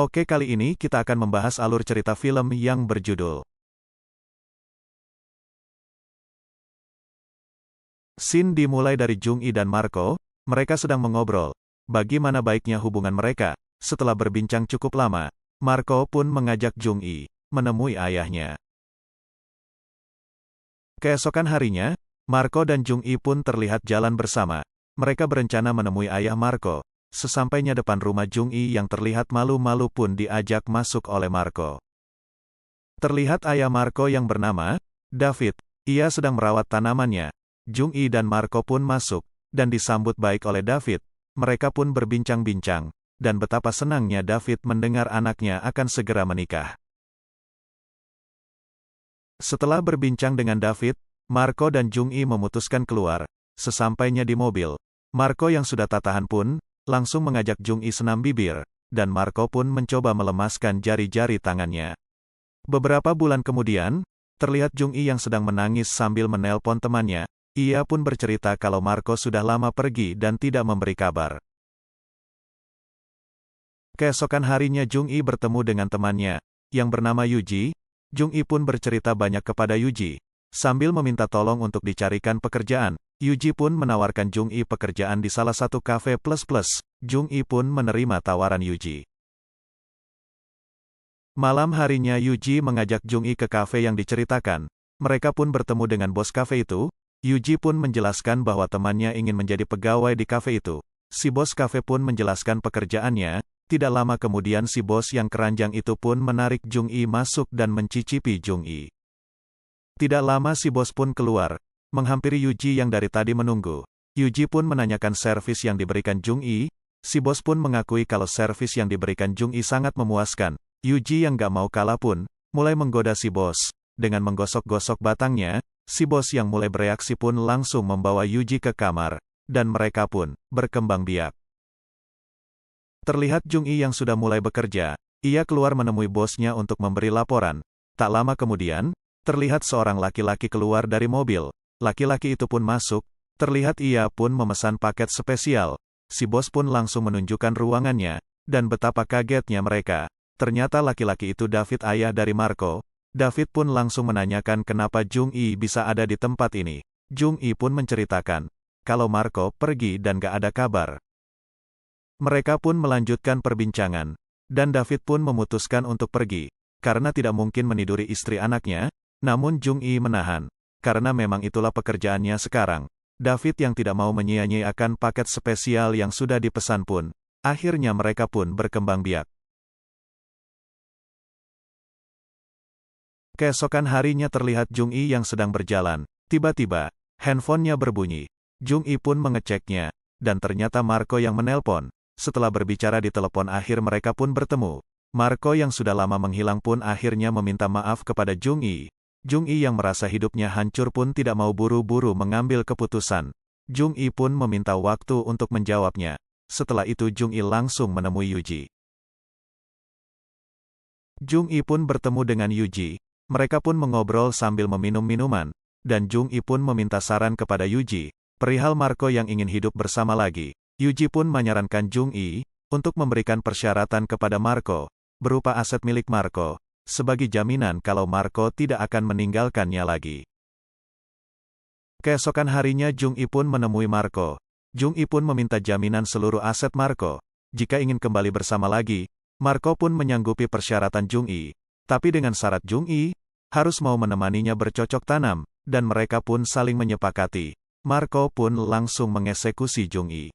Oke, kali ini kita akan membahas alur cerita film yang berjudul Scene dimulai dari Jung Yi dan Marco, mereka sedang mengobrol. Bagaimana baiknya hubungan mereka. Setelah berbincang cukup lama, Marco pun mengajak Jung Yi menemui ayahnya. Keesokan harinya, Marco dan Jung Yi pun terlihat jalan bersama. Mereka berencana menemui ayah Marco. Sesampainya depan rumah Jung Yi yang terlihat malu-malu pun diajak masuk oleh Marco. Terlihat ayah Marco yang bernama David. Ia sedang merawat tanamannya. Jung Yi dan Marco pun masuk, dan disambut baik oleh David. Mereka pun berbincang-bincang, dan betapa senangnya David mendengar anaknya akan segera menikah. Setelah berbincang dengan David, Marco dan Jung Yi memutuskan keluar. Sesampainya di mobil, Marco yang sudah tak tahan pun langsung mengajak Jung Yi senam bibir, dan Marco pun mencoba melemaskan jari-jari tangannya. Beberapa bulan kemudian, terlihat Jung Yi yang sedang menangis sambil menelpon temannya. Ia pun bercerita kalau Marco sudah lama pergi dan tidak memberi kabar. Keesokan harinya Jung Yi bertemu dengan temannya, yang bernama Yuji. Jung Yi pun bercerita banyak kepada Yuji, sambil meminta tolong untuk dicarikan pekerjaan. Yuji pun menawarkan Jung Yi pekerjaan di salah satu kafe plus-plus. Jung Yi pun menerima tawaran Yuji. Malam harinya Yuji mengajak Jung Yi ke kafe yang diceritakan. Mereka pun bertemu dengan bos kafe itu. Yuji pun menjelaskan bahwa temannya ingin menjadi pegawai di kafe itu. Si bos kafe pun menjelaskan pekerjaannya. Tidak lama kemudian si bos yang keranjang itu pun menarik Jung Yi masuk dan mencicipi Jung Yi. Tidak lama si bos pun keluar, menghampiri Yuji yang dari tadi menunggu. Yuji pun menanyakan servis yang diberikan Jung Yi. Si bos pun mengakui kalau servis yang diberikan Jung Yi sangat memuaskan. Yuji yang gak mau kalah pun mulai menggoda si bos. Dengan menggosok-gosok batangnya, si bos yang mulai bereaksi pun langsung membawa Yuji ke kamar, dan mereka pun berkembang biak. Terlihat Jung Yi yang sudah mulai bekerja. Ia keluar menemui bosnya untuk memberi laporan. Tak lama kemudian, terlihat seorang laki-laki keluar dari mobil. Laki-laki itu pun masuk. Terlihat ia pun memesan paket spesial. Si bos pun langsung menunjukkan ruangannya, dan betapa kagetnya mereka. Ternyata laki-laki itu David, ayah dari Marco. David pun langsung menanyakan kenapa Jung Yi bisa ada di tempat ini. Jung Yi pun menceritakan kalau Marco pergi dan gak ada kabar. Mereka pun melanjutkan perbincangan, dan David pun memutuskan untuk pergi, karena tidak mungkin meniduri istri anaknya. Namun Jung Yi menahan, karena memang itulah pekerjaannya sekarang. David yang tidak mau menyia-nyiakan paket spesial yang sudah dipesan pun. Akhirnya mereka pun berkembang biak. Keesokan harinya terlihat Jung Yi yang sedang berjalan. Tiba-tiba, handphonenya berbunyi. Jung Yi pun mengeceknya, dan ternyata Marco yang menelpon. Setelah berbicara di telepon akhir mereka pun bertemu. Marco yang sudah lama menghilang pun akhirnya meminta maaf kepada Jung Yi. Jung Yi yang merasa hidupnya hancur pun tidak mau buru-buru mengambil keputusan. Jung Yi pun meminta waktu untuk menjawabnya. Setelah itu Jung Yi langsung menemui Yuji. Jung Yi pun bertemu dengan Yuji. Mereka pun mengobrol sambil meminum minuman, dan Jung Yi pun meminta saran kepada Yuji, perihal Marco yang ingin hidup bersama lagi. Yuji pun menyarankan Jung Yi, untuk memberikan persyaratan kepada Marco, berupa aset milik Marco, sebagai jaminan kalau Marco tidak akan meninggalkannya lagi. Keesokan harinya Jung Yi pun menemui Marco. Jung Yi pun meminta jaminan seluruh aset Marco. Jika ingin kembali bersama lagi, Marco pun menyanggupi persyaratan Jung Yi. Tapi dengan syarat Jung Yi harus mau menemaninya bercocok tanam, dan mereka pun saling menyepakati. Marco pun langsung mengeksekusi Jung Yi.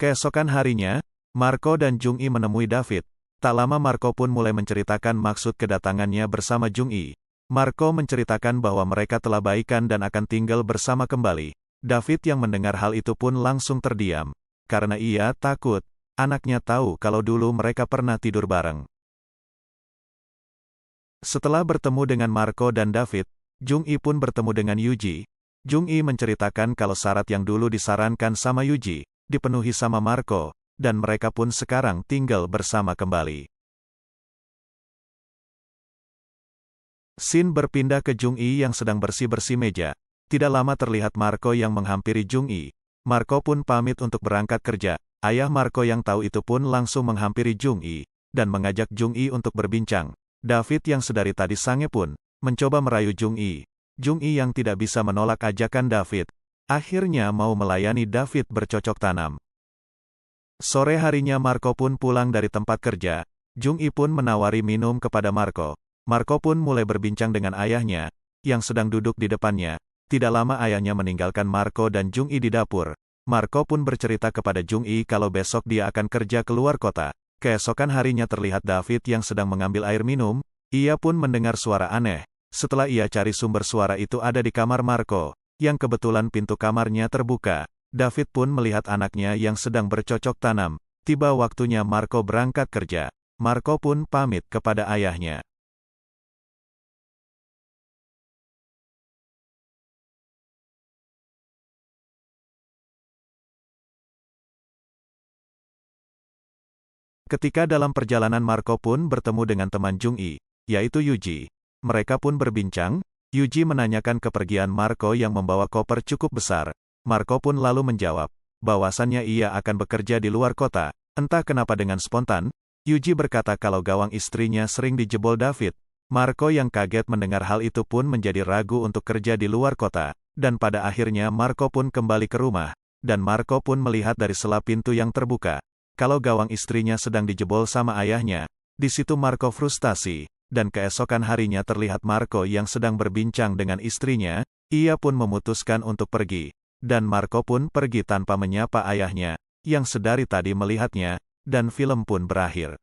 Keesokan harinya, Marco dan Jung Yi menemui David. Tak lama Marco pun mulai menceritakan maksud kedatangannya bersama Jung Yi. Marco menceritakan bahwa mereka telah baikan dan akan tinggal bersama kembali. David yang mendengar hal itu pun langsung terdiam, karena ia takut anaknya tahu kalau dulu mereka pernah tidur bareng. Setelah bertemu dengan Marco dan David, Jung Yi pun bertemu dengan Yuji. Jung Yi menceritakan kalau syarat yang dulu disarankan sama Yuji dipenuhi sama Marco, dan mereka pun sekarang tinggal bersama kembali. Scene berpindah ke Jung Yi yang sedang bersih-bersih meja. Tidak lama terlihat Marco yang menghampiri Jung Yi. Marco pun pamit untuk berangkat kerja. Ayah Marco yang tahu itu pun langsung menghampiri Jung-i, dan mengajak Jung-i untuk berbincang. David yang sedari tadi sange pun, mencoba merayu Jung-i. Jung-i yang tidak bisa menolak ajakan David, akhirnya mau melayani David bercocok tanam. Sore harinya Marco pun pulang dari tempat kerja. Jung-i pun menawari minum kepada Marco. Marco pun mulai berbincang dengan ayahnya, yang sedang duduk di depannya. Tidak lama ayahnya meninggalkan Marco dan Jung-i di dapur. Marco pun bercerita kepada Jung-i kalau besok dia akan kerja keluar kota. Keesokan harinya terlihat David yang sedang mengambil air minum. Ia pun mendengar suara aneh. Setelah ia cari sumber suara itu ada di kamar Marco, yang kebetulan pintu kamarnya terbuka. David pun melihat anaknya yang sedang bercocok tanam. Tiba waktunya Marco berangkat kerja. Marco pun pamit kepada ayahnya. Ketika dalam perjalanan Marco pun bertemu dengan teman Jung-i, yaitu Yuji. Mereka pun berbincang. Yuji menanyakan kepergian Marco yang membawa koper cukup besar. Marco pun lalu menjawab, bahwasannya ia akan bekerja di luar kota. Entah kenapa dengan spontan, Yuji berkata kalau gawang istrinya sering dijebol David. Marco yang kaget mendengar hal itu pun menjadi ragu untuk kerja di luar kota. Dan pada akhirnya Marco pun kembali ke rumah. Dan Marco pun melihat dari sela pintu yang terbuka, kalau gawang istrinya sedang dijebol sama ayahnya. Di situ Marco frustasi, dan keesokan harinya terlihat Marco yang sedang berbincang dengan istrinya. Ia pun memutuskan untuk pergi, dan Marco pun pergi tanpa menyapa ayahnya, yang sedari tadi melihatnya, dan film pun berakhir.